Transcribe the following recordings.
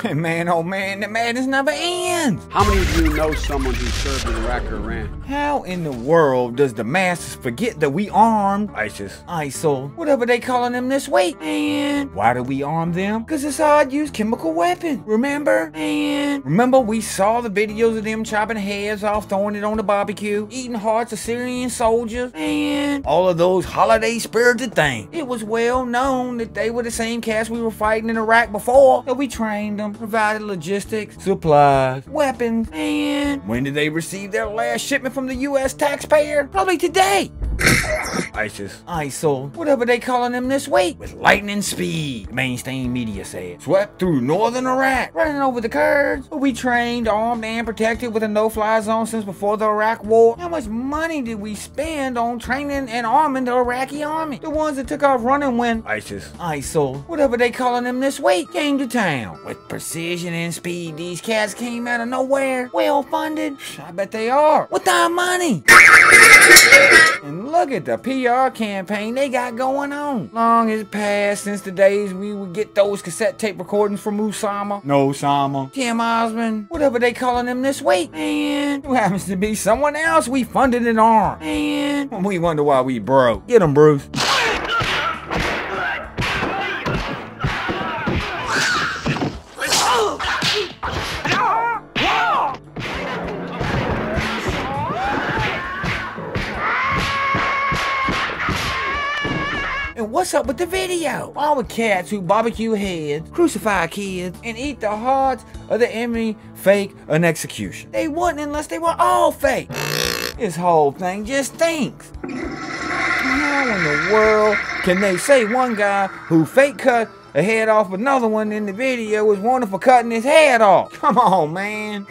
Man, oh man, the madness never ends. How many of you know someone who served in Iraq or Iran? How in the world does the masses forget that we armed ISIS. ISIL, whatever they calling them this week? And why do we arm them? Because it's hard to use chemical weapons, remember? And remember we saw the videos of them chopping heads off, throwing it on the barbecue, eating hearts of Syrian soldiers, and all of those holiday spirited things. It was well known that they were the same cats we were fighting in Iraq before, that we trained them, provided logistics, supplies, weapons, and when did they receive their last shipment from the US taxpayer? Probably today. ISIS. ISIL, whatever they calling them this week, with lightning speed, the mainstream media said, swept through northern Iraq, running over the Kurds, who we trained, armed, and protected with a no-fly zone since before the Iraq War. How much money did we spend on training and arming the Iraqi army? The ones that took off running when ISIL, whatever they calling them this week, came to town. With precision and speed, these cats came out of nowhere, well-funded. I bet they are, with our money. And look at the PR campaign they got going on. Long has passed since the days we would get those cassette tape recordings from Osama, Tim Osmond, whatever they calling him this week. And who happens to be someone else we funded and armed. And we wonder why we broke. Get him, Bruce. And what's up with the video? All the cats who barbecue heads, crucify kids, and eat the hearts of the enemy fake an execution. They wouldn't unless they were all fake. This whole thing just stinks. How in the world can they say one guy who fake cut a head off another one in the video was wanted for cutting his head off? Come on, man.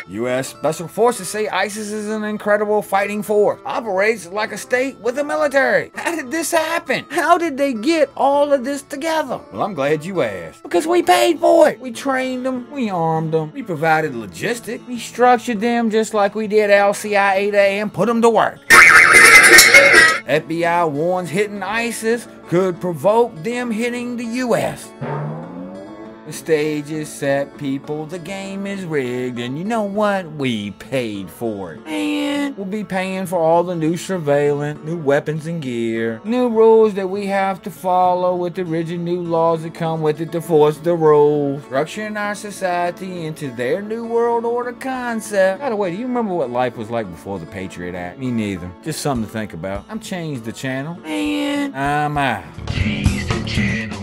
U.S. Special Forces say ISIS is an incredible fighting force. Operates like a state with a military. How did this happen? How did they get all of this together? Well, I'm glad you asked. Because we paid for it. We trained them. We armed them. We provided logistics. We structured them just like we did Al-Qaeda and put them to work. FBI warns hitting ISIS could provoke them hitting the U.S. The stage is set, people, the game is rigged, and you know what? We paid for it. And we'll be paying for all the new surveillance, new weapons and gear, new rules that we have to follow with the rigid new laws that come with it to force the rules, structuring our society into their new world order concept. By the way, do you remember what life was like before the Patriot Act? Me neither. Just something to think about. I'm ChangeDaChannel, and I'm out. ChangeDaChannel.